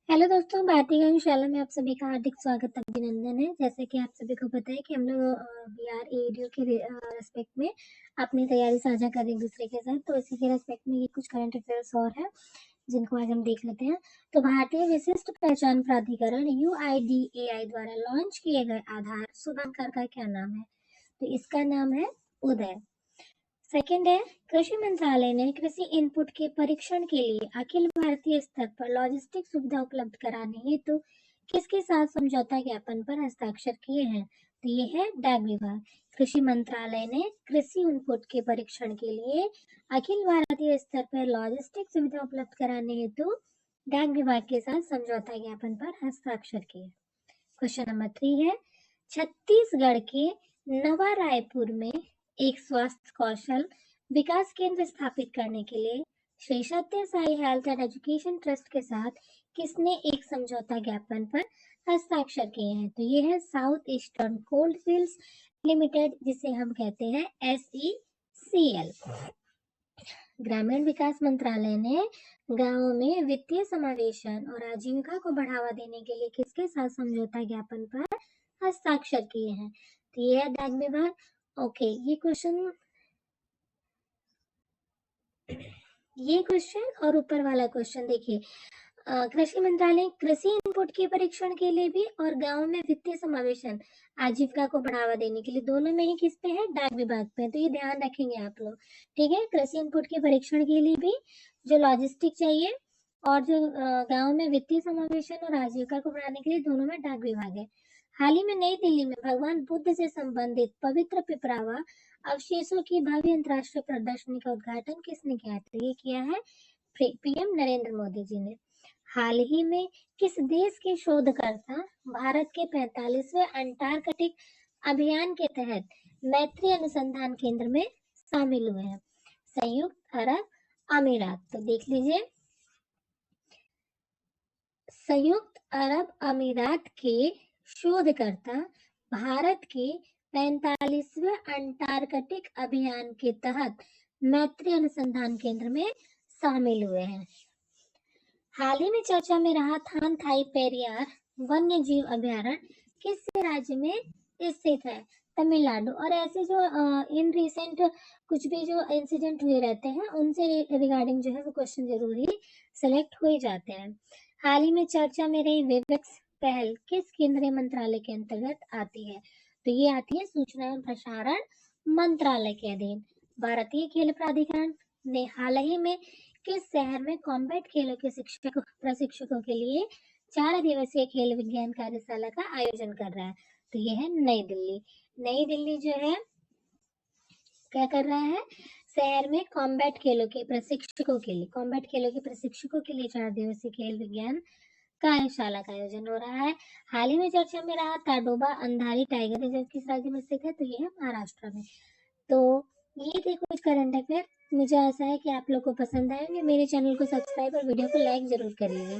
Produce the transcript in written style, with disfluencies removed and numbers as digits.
Hello दोस्तों, भारतीय गौशाला में आप सभी का हार्दिक स्वागत अभिनंदन है। जैसे कि आप सभी को पता है कि हम लोग बीआर एडीओ के रेस्पेक्ट में अपनी तैयारी साझा कर रहे हैं एक दूसरे के साथ। तो इसी के रेस्पेक्ट में ये कुछ करंट अफेयर्स और है जिनको आज हम देख लेते हैं। तो भारतीय विशिष्ट पहचान प्राधिकरण UIDAI द्वारा लॉन्च किए गए आधार शुभांकर का क्या नाम है? तो इसका नाम है उदय। सेकेंड है, कृषि मंत्रालय ने कृषि इनपुट के परीक्षण के लिए अखिल भारतीय स्तर पर लॉजिस्टिक सुविधा उपलब्ध कराने हेतु किसके साथ समझौता ज्ञापन पर हस्ताक्षर किए हैं? तो ये है डाक विभाग। कृषि मंत्रालय ने कृषि इनपुट के परीक्षण के लिए अखिल भारतीय स्तर पर लॉजिस्टिक सुविधा उपलब्ध कराने हेतु डाक विभाग के साथ समझौता ज्ञापन पर हस्ताक्षर किए। क्वेश्चन नंबर 3 है, छत्तीसगढ़ के नवा रायपुर में एक स्वास्थ्य कौशल विकास केंद्र स्थापित करने के लिए श्री सत्य Sai health and education trust के साथ किसने एक समझौता ज्ञापन पर हस्ताक्षर किए हैं? तो ये है साउथ ईस्टर्न कोल्डफील्ड्स लिमिटेड, जिसे हम कहते हैं SECL। ग्रामीण विकास मंत्रालय ने गांवों में वित्तीय समावेशन और आजीविका को बढ़ावा देने के लिए किसके साथ समझौता ज्ञापन पर हस्ताक्षर किए हैं? तो ये है डाक विभाग। ओके, ये क्वेश्चन और ऊपर वाला क्वेश्चन देखिए। कृषि मंत्रालय कृषि इनपुट के परीक्षण के लिए भी और गांव में वित्तीय समावेशन आजीविका को बढ़ावा देने के लिए, दोनों में ही किस पे है? डाक विभाग पे। तो ये ध्यान रखेंगे आप लोग, ठीक है। कृषि इनपुट के परीक्षण के लिए भी जो लॉजिस्टिक चाहिए और जो गांव में वित्तीय समावेशन और आजीविका को बढ़ाने के लिए, दोनों में डाक विभाग है। हाल ही में नई दिल्ली में भगवान बुद्ध से संबंधित पवित्र पिपरावा अवशेषों की भव्य अंतर्राष्ट्रीय प्रदर्शनी का उद्घाटन किसने किया? तो ये किया है पीएम नरेंद्र मोदी जी ने। हाल ही में किस देश के शोधकर्ता भारत के 45वें अंटार्कटिक अभियान के तहत मैत्री अनुसंधान केंद्र में शामिल हुए हैं? संयुक्त अरब अमीरात। तो देख लीजिए, संयुक्त अरब अमीरात के शोधकर्ता भारत के 45वें अंटार्कटिक अभियान के तहत मैत्री अनुसंधान केंद्र में शामिल हुए हैं। हाल ही में चर्चा में रहा थान थाई पेरियार वन्य जीव अभयारण्य किस राज्य में स्थित है? तमिलनाडु। और ऐसे जो इन रिसेंट कुछ भी जो इंसिडेंट हुए रहते हैं, उनसे रिगार्डिंग जो है वो क्वेश्चन जरूरी सेलेक्ट हो जाते हैं। हाल ही में चर्चा में रही विवेक्स पहल किस केंद्रीय मंत्रालय के अंतर्गत आती है? तो ये आती है सूचना एवं प्रसारण मंत्रालय के अधीन। भारतीय खेल प्राधिकरण ने हाल ही में किस शहर में कॉम्बैट खेलों के प्रशिक्षकों के लिए 4 दिवसीय खेल विज्ञान कार्यशाला का आयोजन कर रहा है? तो ये है नई दिल्ली। नई दिल्ली जो है क्या कर रहा है? शहर में कॉम्बैट खेलों के प्रशिक्षकों के लिए 4 दिवसीय खेल विज्ञान कार्यशाला का आयोजन हो रहा है। हाल ही में चर्चा में रहा ताडोबा अंधारी टाइगर रिजर्व किस राज्य में स्थित है? तो ये है महाराष्ट्र में। तो ये थे कुछ करंट अफेयर। मुझे आशा है कि आप लोग को पसंद आएंगे। मेरे चैनल को सब्सक्राइब और वीडियो को लाइक जरूर करिएगा।